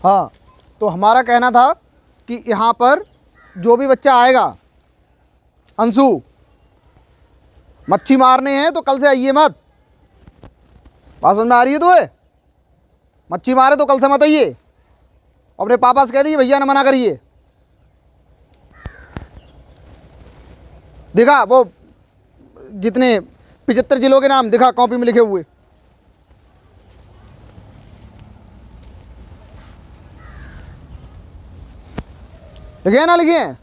हाँ, तो हमारा कहना था कि यहाँ पर जो भी बच्चा आएगा, अंशु मच्छी मारने हैं तो कल से आइए मत। बात समझ में आ रही है तुम्हें? मच्छी मारे तो कल से मत आइए। अपने पापा से कह दीजिए भैया ने मना करिए। दिखा वो जितने 75 जिलों के नाम दिखा कॉपी में लिखे हुए। लिखे हैं ना लिखे हैं?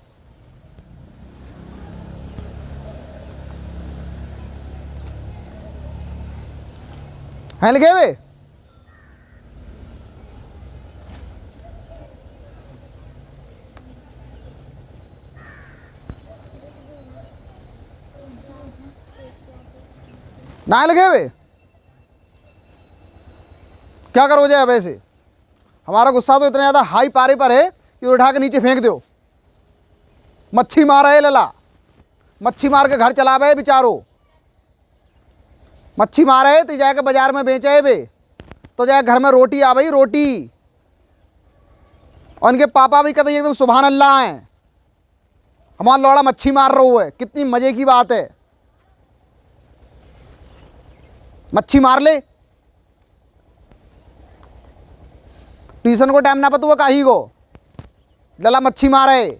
हैं लिखे हुए? ना लिखे हुए? क्या करोगे अब ऐसे? हमारा गुस्सा तो इतना ज़्यादा हाई पारे पर है कि उठा के नीचे फेंक दो। मच्छी मार है लला, मच्छी मार के घर चला बे बेचारो। मच्छी मार है तो जाके बाजार में बेचे बे, तो जाए घर में रोटी आ भाई रोटी। और इनके पापा भी कहते एकदम सुभान अल्लाह हैं, हमारा लौड़ा मच्छी मार रहा हुआ है। कितनी मजे की बात है, मच्छी मार ले। ट्यूशन को टाइम ना पता हुआ काही को लला मच्छी मारे।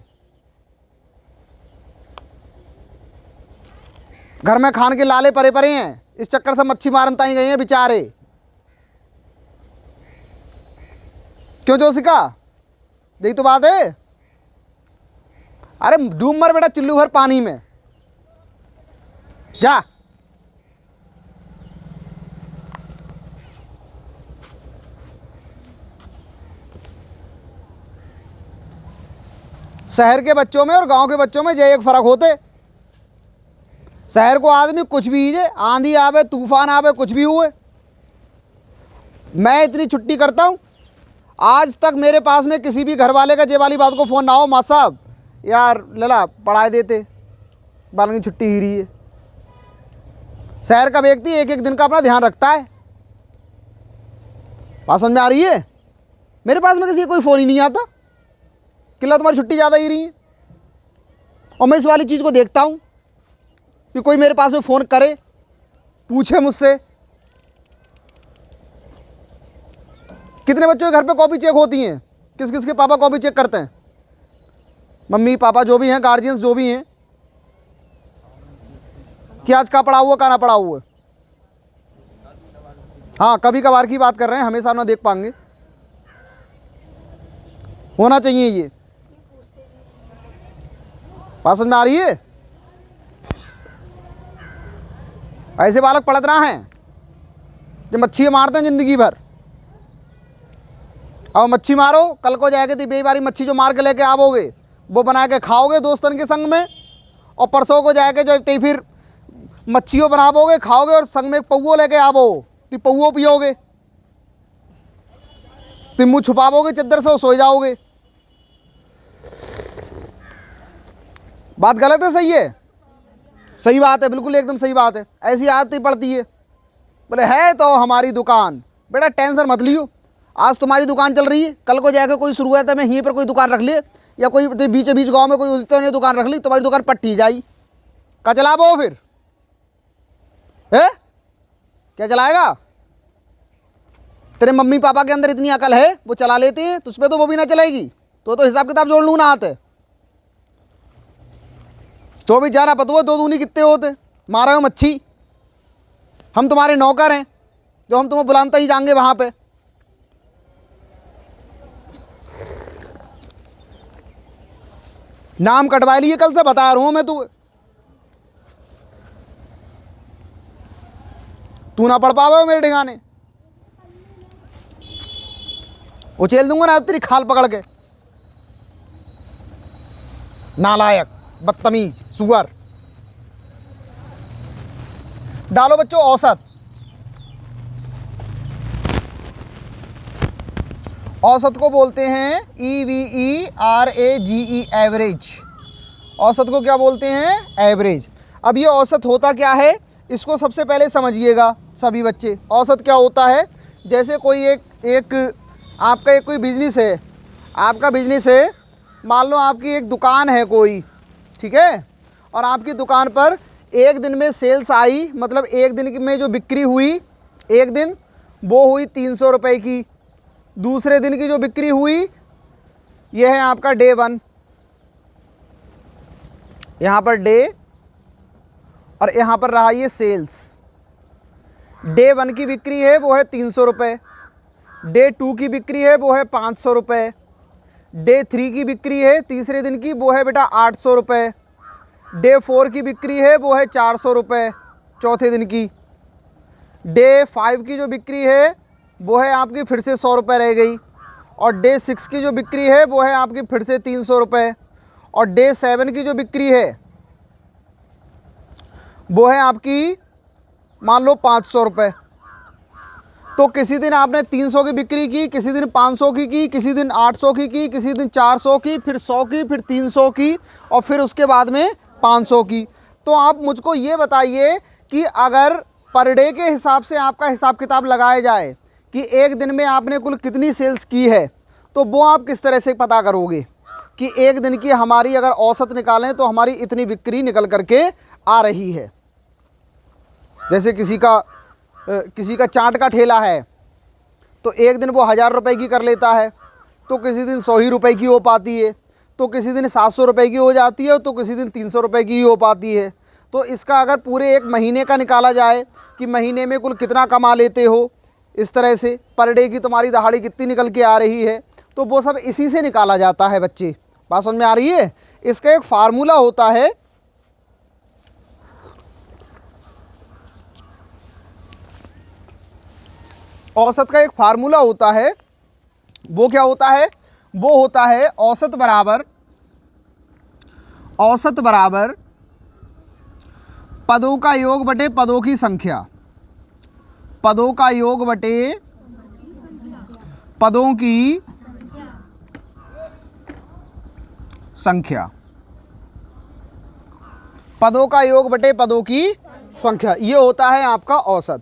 घर में खान के लाले परे परे हैं, इस चक्कर से मच्छी मारन ताई गए हैं बेचारे। क्यों जोशिका? यही तो बात है। अरे डूब मर बेटा चुल्लू भर पानी में जा। शहर के बच्चों में और गांव के बच्चों में ये एक फ़र्क होते। शहर को आदमी कुछ भी हीजे, आंधी आवे तूफान आवे कुछ भी हुए। मैं इतनी छुट्टी करता हूँ, आज तक मेरे पास में किसी भी घर वाले का ये वाली बात को फ़ोन ना हो, माँ साहब यार लला पढ़ा देते, बालों की छुट्टी ही रही है। शहर का व्यक्ति एक एक दिन का अपना ध्यान रखता है। बात समझ में आ रही है? मेरे पास में किसी का कोई फ़ोन ही नहीं आता कि ला तुम्हारी छुट्टी ज़्यादा ही रही है। और मैं इस वाली चीज़ को देखता हूँ कि कोई मेरे पास में फ़ोन करे, पूछे मुझसे। कितने बच्चों के घर पे कॉपी चेक होती हैं? किस किस के पापा कॉपी चेक करते हैं? मम्मी पापा जो भी हैं, गार्जियंस जो भी हैं, कि आज का पढ़ा हुआ का ना पढ़ा हुआ। हाँ, कभी कभार की बात कर रहे हैं, हमेशा ना देख पाएंगे। होना चाहिए ये। बात समझ में आ रही है? ऐसे बालक पढ़त रहा हैं जो मच्छी मारते हैं ज़िंदगी भर। अब मच्छी मारो, कल को जाएगी तो बेई बारी मच्छी जो मार के लेके आवोगे वो बना के खाओगे दोस्तन के संग में। और परसों को जाएगे जो ते फिर मच्छियों बनाओगे खाओगे, और संग में एक पौवो लेके आवो तो पौवो पियोगे, तो मुँह छुपाओगे चद्दर से और सो जाओगे। बात गलत है सही है? सही बात है, बिल्कुल एकदम सही बात है। ऐसी आदत ही पड़ती है। बोले है तो हमारी दुकान, बेटा टेंशन मत लियो, आज तुम्हारी दुकान चल रही है, कल को जाकर कोई शुरुआत में यहीं पर कोई दुकान रख ले, या कोई बीच बीच गांव में कोई ने दुकान रख ली, तुम्हारी दुकान पट्टी जाई का चला वो फिर है? क्या चलाएगा? तेरे मम्मी पापा के अंदर इतनी अकल है, वो चला लेते हैं, तुझ पे तो वो भी ना चलेगी। तो हिसाब किताब जोड़ लूँ ना आते तो भी जाना पता हुआ दो दूनी कितने होते। मारा हो मच्छी, हम तुम्हारे नौकर हैं जो हम तुम्हें बुलाते ही जाएंगे वहां पे। नाम कटवा लिए कल से, बता रहा हूं मैं। तू ना पढ़ पावे मेरे ठिकाने, उछेल दूंगा ना तेरी खाल पकड़ के। नालायक, बदतमीज, सुअर। डालो बच्चों औसत। औसत को बोलते हैं EVERAGE, एवरेज। औसत को क्या बोलते हैं? एवरेज। अब ये औसत होता क्या है, इसको सबसे पहले समझिएगा सभी बच्चे। औसत क्या होता है? जैसे कोई एक आपका एक कोई बिजनेस है, आपका बिजनेस है, मान लो आपकी एक दुकान है कोई, ठीक है, और आपकी दुकान पर एक दिन में सेल्स आई, मतलब एक दिन में जो बिक्री हुई एक दिन वो हुई 300 रुपये की। दूसरे दिन की जो बिक्री हुई यह है आपका डे 1, यहाँ पर डे, और यहाँ पर रहा ये सेल्स। डे 1 की बिक्री है वो है 300 रुपये, डे 2 की बिक्री है वो है 500 रुपये, डे 3 की बिक्री है तीसरे दिन की वो है बेटा 800 रुपये, डे 4 की बिक्री है वो है 400 रुपये चौथे दिन की, डे 5 की जो बिक्री है वो है आपकी फिर से 100 रुपये रह गई, और डे 6 की जो बिक्री है वो है आपकी फिर से 300 रुपये, और डे 7 की जो बिक्री है वो है आपकी मान लो 500 रुपये। तो किसी दिन आपने 300 की बिक्री की, किसी दिन 500 की, किसी दिन 800 की, किसी दिन 400 की, फिर 100 की, फिर 300 की, और फिर उसके बाद में 500 की। तो आप मुझको ये बताइए कि अगर पर डे के हिसाब से आपका हिसाब किताब लगाया जाए कि एक दिन में आपने कुल कितनी सेल्स की है, तो वो आप किस तरह से पता करोगे कि एक दिन की हमारी अगर औसत निकालें तो हमारी इतनी बिक्री निकल करके आ रही है। जैसे किसी का चाट का ठेला है तो एक दिन वो 1000 रुपये की कर लेता है, तो किसी दिन 100 ही रुपये की हो पाती है, तो किसी दिन 700 रुपये की हो जाती है, तो किसी दिन 300 रुपये की ही हो पाती है। तो इसका अगर पूरे एक महीने का निकाला जाए कि महीने में कुल कितना कमा लेते हो, इस तरह से पर डे की तुम्हारी दहाड़ी कितनी निकल के आ रही है, तो वो सब इसी से निकाला जाता है बच्चे। बात समझ में आ रही है? इसका एक फार्मूला होता है, औसत का एक फार्मूला होता है। वो क्या होता है? वो होता है औसत बराबर पदों का योग बटे पदों की संख्या, पदों का योग बटे पदों की संख्या, पदों का योग बटे पदों की संख्या, ये होता है आपका औसत।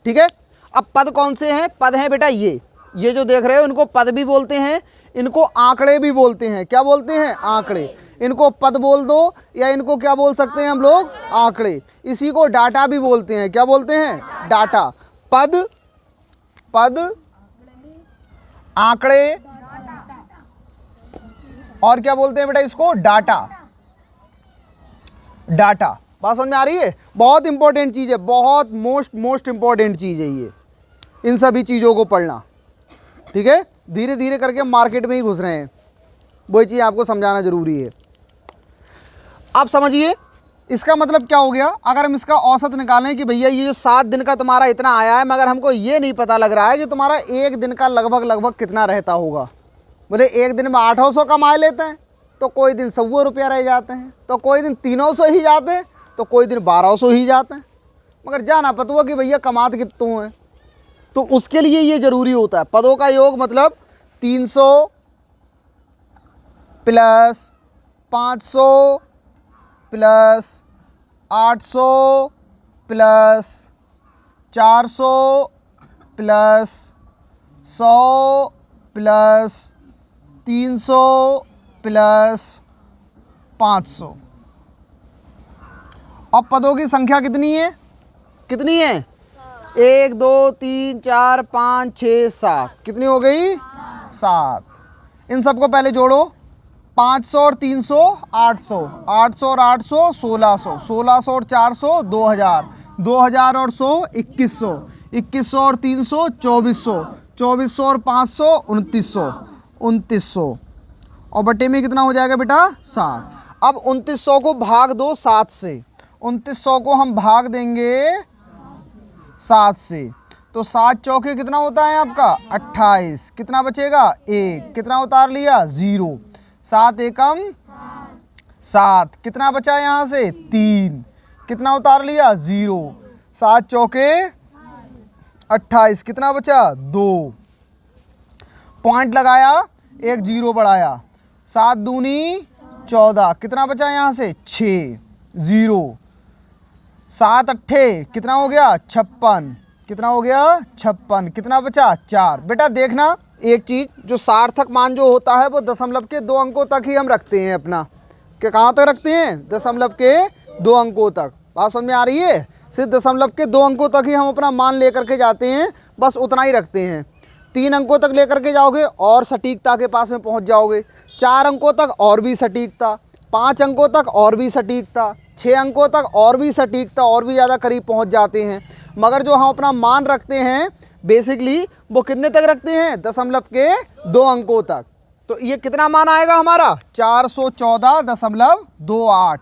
ठीक है। अब पद कौन से हैं? पद हैं बेटा ये जो देख रहे हो इनको पद भी बोलते हैं, इनको आंकड़े भी बोलते हैं। क्या बोलते हैं? आंकड़े। इनको पद बोल दो या इनको क्या बोल सकते हैं हम लोग? आंकड़े। इसी को डाटा भी बोलते हैं। क्या बोलते हैं? डाटा। पद आंकड़े और क्या बोलते हैं बेटा इसको? डाटा। बात समझ में आ रही है? बहुत इंपॉर्टेंट चीज़ है, बहुत मोस्ट इंपॉर्टेंट चीज़ है ये, इन सभी चीज़ों को पढ़ना। ठीक है। धीरे धीरे करके मार्केट में ही घुस रहे हैं, वही चीज़ आपको समझाना जरूरी है। आप समझिए इसका मतलब क्या हो गया। अगर हम इसका औसत निकालें कि भैया ये जो 7 दिन का तुम्हारा इतना आया है, मगर हमको ये नहीं पता लग रहा है कि तुम्हारा एक दिन का लगभग कितना रहता होगा। बोले एक दिन में 800 कमा लेते हैं, तो कोई दिन 100 रुपया रह जाते हैं, तो कोई दिन 300 ही जाते हैं, तो कोई दिन 1200 ही जाते हैं। मगर जाना पता हुआ कि भैया कमाते कितने हैं, तो उसके लिए ये ज़रूरी होता है। पदों का योग मतलब 300 plus 500 plus 800 plus 400 plus 100 plus 300 plus 500। अब पदों की संख्या कितनी है? 1 2 3 4 5 6 7। कितनी हो गई? 7। इन सबको पहले जोड़ो। 500 और 300 800, 800 और 800 1600, 1600 और 400 2000, 2000 और 100 2100, 2100 और 300 2400, 2400 और 500 2900, 2900 और बटे में कितना हो जाएगा बेटा? 7। अब 2900 को भाग दो 7 से, 2900 को हम भाग देंगे 7 से, तो 7 चौके कितना होता है आपका? 28। कितना बचेगा? 1। कितना उतार लिया? 0। 7 एकम 7। कितना बचा यहाँ से? 3। कितना उतार लिया? 0। 7 चौके 28। कितना बचा? 2। पॉइंट लगाया, एक 0 बढ़ाया। 7 दूनी 14। कितना बचा यहाँ से? 6। 0। 7 अट्ठे कितना हो गया? 56। कितना हो गया? 56। कितना बचा? 4। बेटा देखना एक चीज़, जो सार्थक मान जो होता है वो दशमलव के 2 अंकों तक ही हम रखते हैं अपना, कि कहाँ तक रखते हैं, दशमलव के 2 अंकों तक। बात समझ में आ रही है? सिर्फ दशमलव के 2 अंकों तक ही हम अपना मान लेकर के जाते हैं, बस उतना ही रखते हैं। 3 अंकों तक लेकर के जाओगे और सटीकता के पास में पहुंच जाओगे, 4 अंकों तक और भी सटीकता, 5 अंकों तक और भी सटीकता, 6 अंकों तक और भी सटीकता, और भी ज़्यादा करीब पहुंच जाते हैं। मगर जो हम अपना मान रखते हैं बेसिकली वो कितने तक रखते हैं, दशमलव के 2 अंकों तक। तो ये कितना मान आएगा हमारा, 414.28।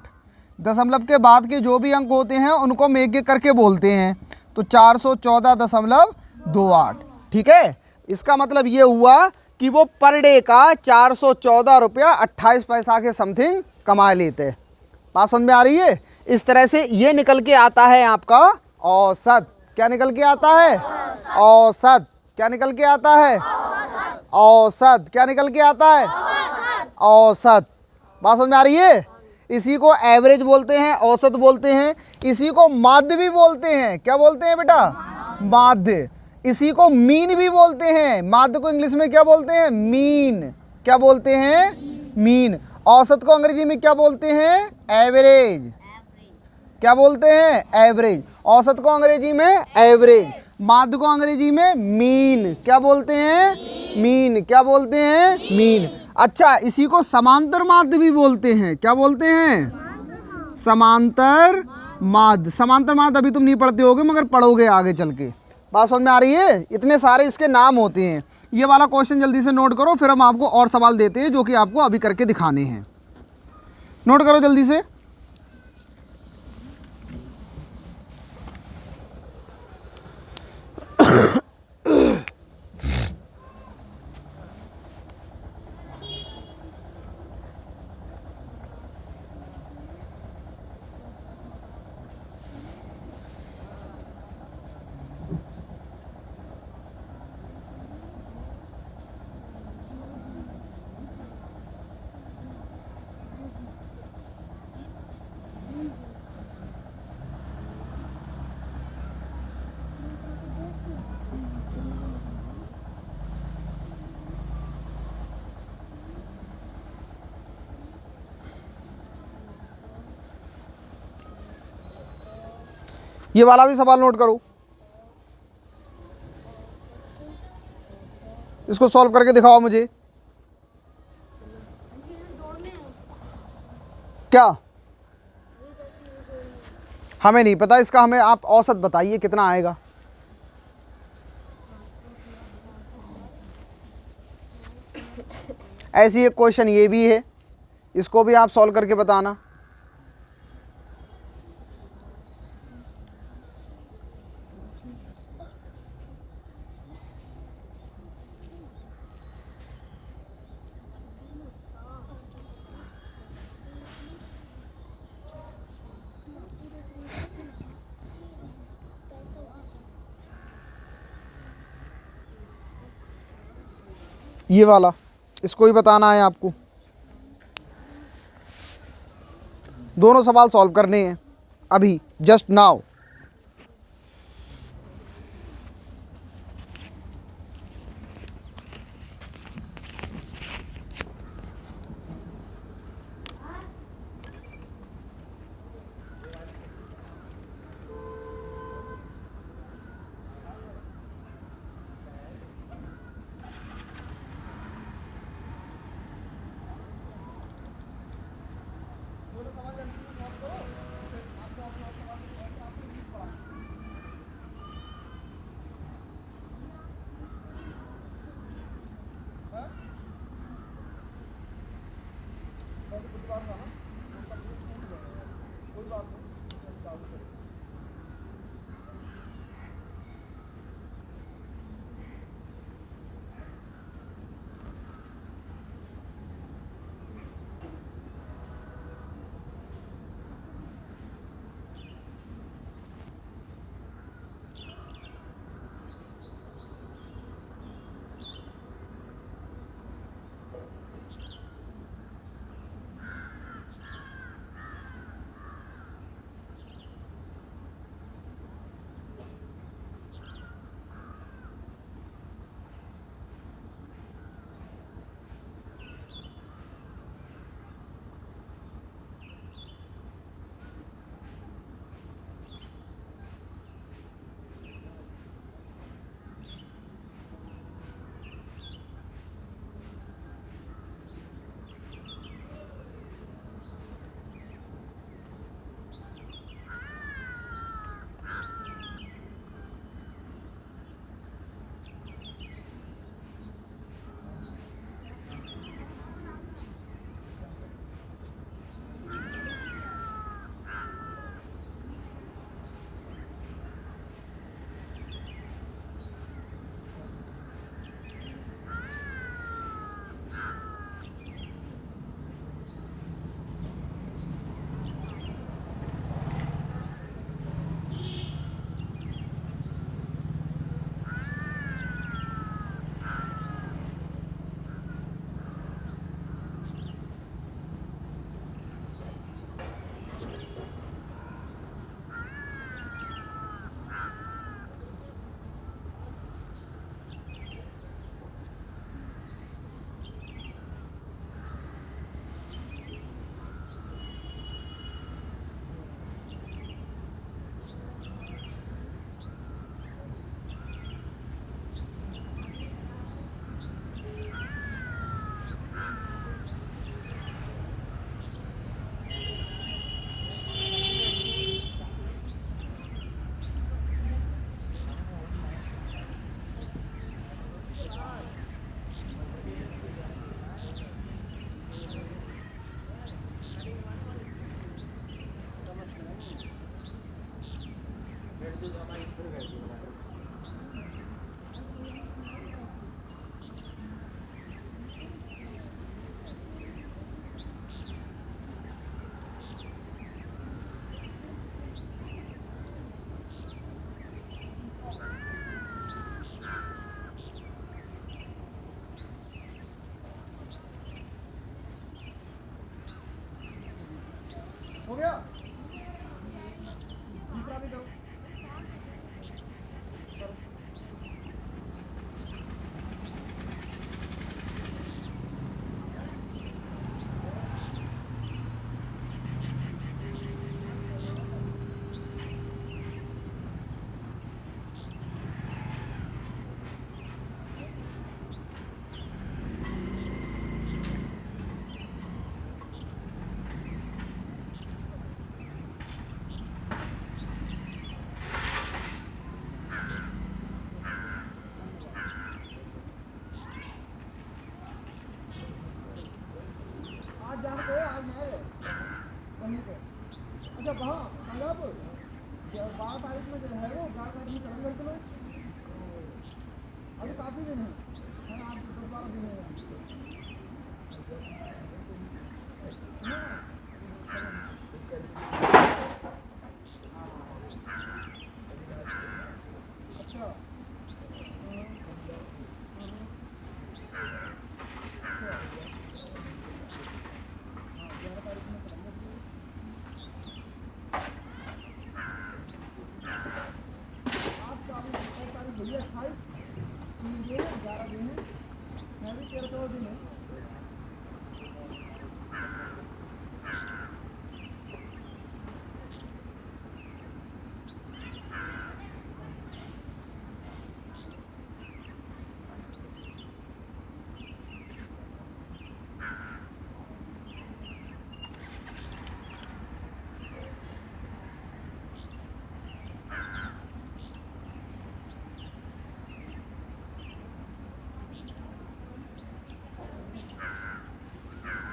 दशमलव के बाद के जो भी अंक होते हैं उनको हम एक एक करके बोलते हैं, तो 414.28। ठीक है, इसका मतलब ये हुआ कि वो पर डे का 414 रुपया 28 पैसा के समथिंग कमा लेते हैं। बात समझ में आ रही है? इस तरह से ये निकल के आता है आपका औसत। क्या निकल के आता है, औसत। क्या निकल के आता है, औसत। क्या निकल के आता है, औसत। बात समझ में आ रही है? इसी को एवरेज बोलते हैं, औसत बोलते हैं, इसी को माध्य भी बोलते हैं। क्या बोलते हैं बेटा, माध्य। इसी को मीन भी बोलते हैं। माध्य को इंग्लिश में क्या बोलते हैं, मीन। क्या बोलते हैं, मीन। औसत को अंग्रेजी में क्या बोलते हैं, एवरेज। क्या बोलते हैं, एवरेज। औसत को अंग्रेजी में एवरेज, माध्य को अंग्रेजी में मीन। क्या बोलते हैं, मीन। क्या बोलते हैं, मीन। अच्छा, इसी को समांतर माध्य भी बोलते हैं। क्या बोलते हैं, समांतर माध्य। समांतर माध्य अभी तुम नहीं पढ़ते होगे मगर पढ़ोगे आगे चल के। बात समझ में आ रही है? इतने सारे इसके नाम होते हैं। ये वाला क्वेश्चन जल्दी से नोट करो, फिर हम आपको और सवाल देते हैं जो कि आपको अभी करके दिखाने हैं। नोट करो जल्दी से। ये वाला भी सवाल नोट करो, इसको सॉल्व करके दिखाओ मुझे। क्या, हमें नहीं पता इसका, हमें आप औसत बताइए कितना आएगा। ऐसी एक क्वेश्चन ये भी है, इसको भी आप सॉल्व करके बताना। ये वाला, इसको ही बताना है आपको। दोनों सवाल सॉल्व करने हैं अभी, जस्ट नाउ।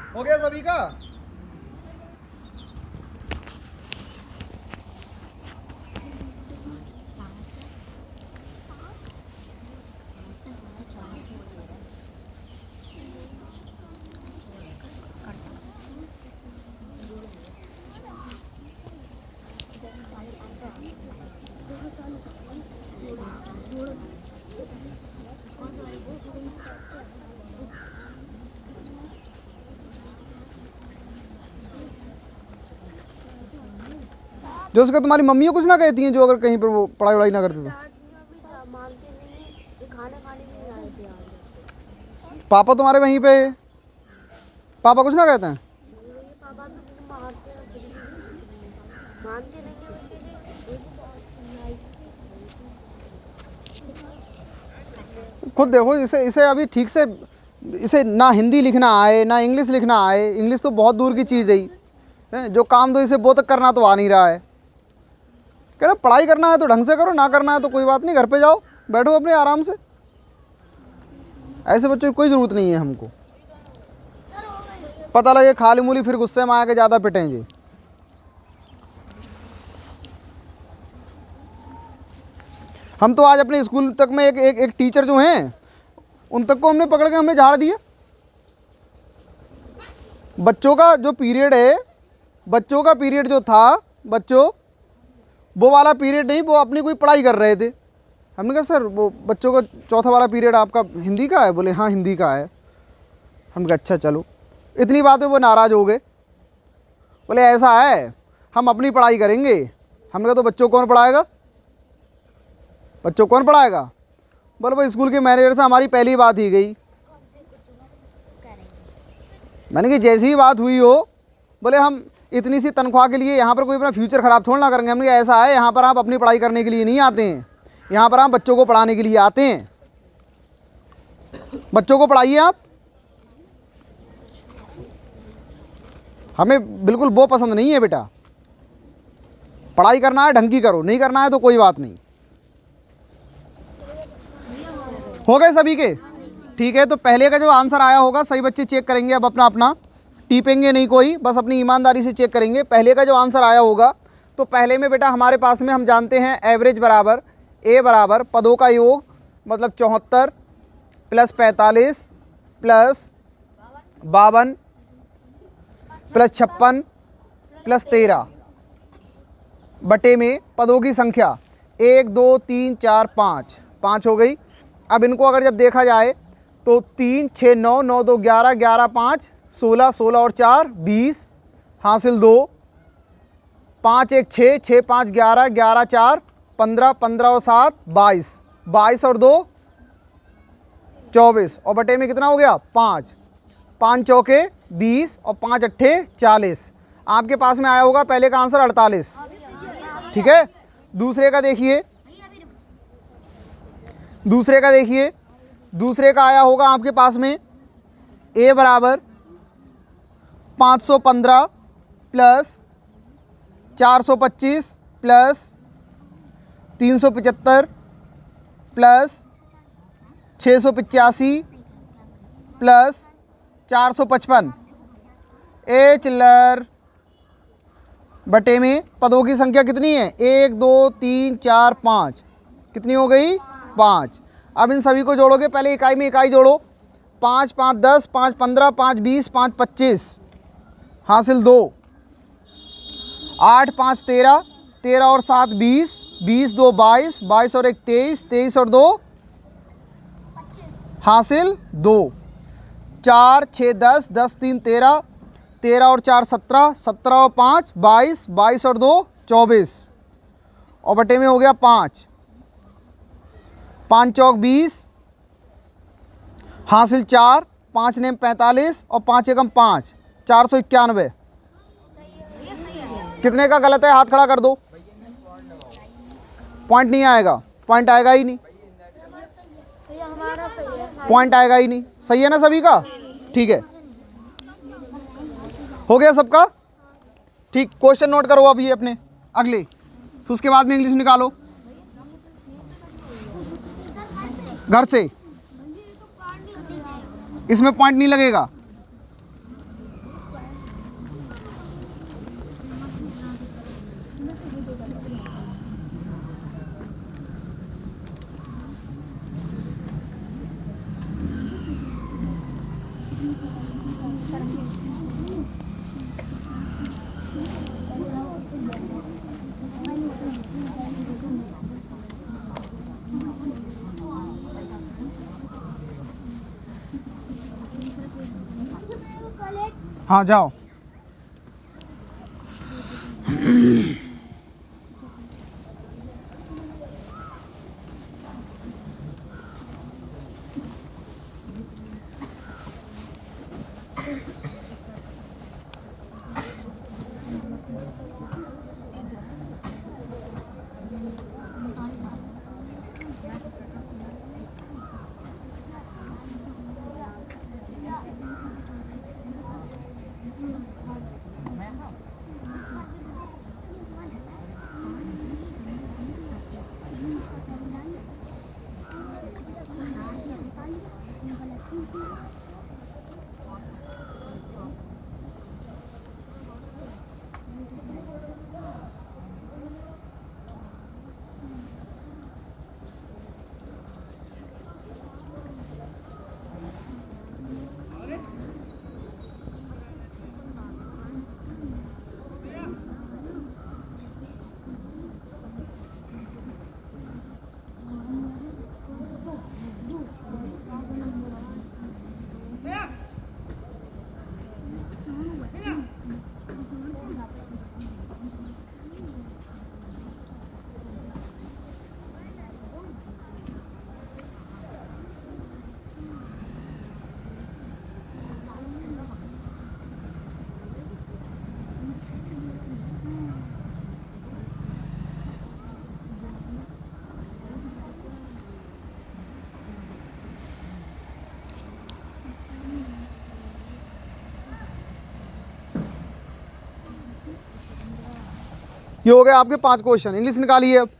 हो गया सभी का? जो उसका तुम्हारी मम्मी कुछ ना कहती हैं, जो अगर कहीं पर वो पढ़ाई वढ़ाई ना करते तो? पापा तुम्हारे वहीं पे? पापा कुछ ना कहते हैं? खुद देखो, इसे इसे अभी ठीक से इसे ना हिंदी लिखना आए ना इंग्लिश लिखना आए। इंग्लिश तो बहुत दूर की चीज़ रही है। जो काम तो इसे वो तक करना तो आ नहीं रहा है। कह रहे पढ़ाई करना है तो ढंग से करो, ना करना है तो कोई बात नहीं, घर पे जाओ बैठो अपने आराम से। ऐसे बच्चों की कोई ज़रूरत नहीं है हमको। पता लगे खाली मूली फिर गुस्से में आके ज़्यादा पिटेंगे। हम तो आज अपने स्कूल तक में एक टीचर जो हैं उन तक को हमने पकड़ के हमने झाड़ दिया। बच्चों का जो पीरियड है, बच्चों का पीरियड जो था, बच्चों वो वाला पीरियड नहीं, वो अपनी कोई पढ़ाई कर रहे थे। हमने कहा सर वो बच्चों का चौथा वाला पीरियड आपका हिंदी का है? बोले हाँ हिंदी का है। हमने कहा अच्छा चलो। इतनी बात में वो नाराज़ हो गए। बोले ऐसा है हम अपनी पढ़ाई करेंगे। हमने कहा तो बच्चों कौन पढ़ाएगा? बच्चों कौन पढ़ाएगा? बोले भाई स्कूल के मैनेजर से हमारी पहली बात ही गई। मैंने कहा जैसी ही बात हुई हो, बोले हम इतनी सी तनख्वाह के लिए यहाँ पर कोई अपना फ्यूचर ख़राब थोड़ा ना करेंगे। हमने कहा ऐसा है यहाँ पर आप अपनी पढ़ाई करने के लिए नहीं आते हैं, यहाँ पर आप बच्चों को पढ़ाने के लिए आते हैं। बच्चों को पढ़ाइए आप। हमें बिल्कुल वो पसंद नहीं है बेटा। पढ़ाई करना है ढंग की करो, नहीं करना है तो कोई बात नहीं। हो गए सभी के? ठीक है, तो पहले का जो आंसर आया होगा सही बच्चे चेक करेंगे। अब अपना अपना टीपेंगे नहीं कोई, बस अपनी ईमानदारी से चेक करेंगे। पहले का जो आंसर आया होगा, तो पहले में बेटा हमारे पास में हम जानते हैं एवरेज बराबर ए बराबर पदों का योग, मतलब 74 प्लस 45 प्लस 52 प्लस 56 प्लस 13 बटे में पदों की संख्या 1 2 3 4 5 5 हो गई। अब इनको अगर जब देखा जाए तो 3 6 9 9 2 11 11 5 16 16 और 4 20 हासिल 2 5 1 6 6 5 11 11 4 15 15 और 7 22 22 और 2 24 और बटे में कितना हो गया 5 5 चौके 20 और 5 अट्ठे 40। आपके पास में आया होगा पहले का आंसर 48। ठीक है, दूसरे का देखिए, दूसरे का देखिए, दूसरे का आया होगा आपके पास में ए बराबर 515 प्लस 425 प्लस 375 प्लस 685 प्लस 455 ए चिल्लर बटे में पदों की संख्या कितनी है 1 2 3 4 5 कितनी हो गई 5। अब इन सभी को जोड़ोगे, पहले इकाई में इकाई जोड़ो। 5 5 10, 5 15, 5 20, 5 25, हासिल 2। 8 5 13, 13 और 7 20, 20 2 22, 22 और 1 23, 23 और 2 हासिल 2। 4 6 10, 10 3 13, 13 और 4 17, 17 और 5 22, 22 और 2 24, और बटे में हो गया 5। 5 चौक 20, हासिल 4, 5 नेम 45 और 5 एकम 5, 491। कितने का गलत है, हाथ खड़ा कर दो। पॉइंट नहीं आएगा, पॉइंट आएगा ही नहीं, पॉइंट आएगा ही नहीं। सही है ना सभी का? ठीक है, हो गया सबका? ठीक, क्वेश्चन नोट करो अब ये अपने अगले, फिर उसके बाद में इंग्लिश निकालो घर से। इसमें पॉइंट नहीं लगेगा। हाँ जाओ। ये हो गए आपके 5 क्वेश्चन। इंग्लिश निकालिए अब।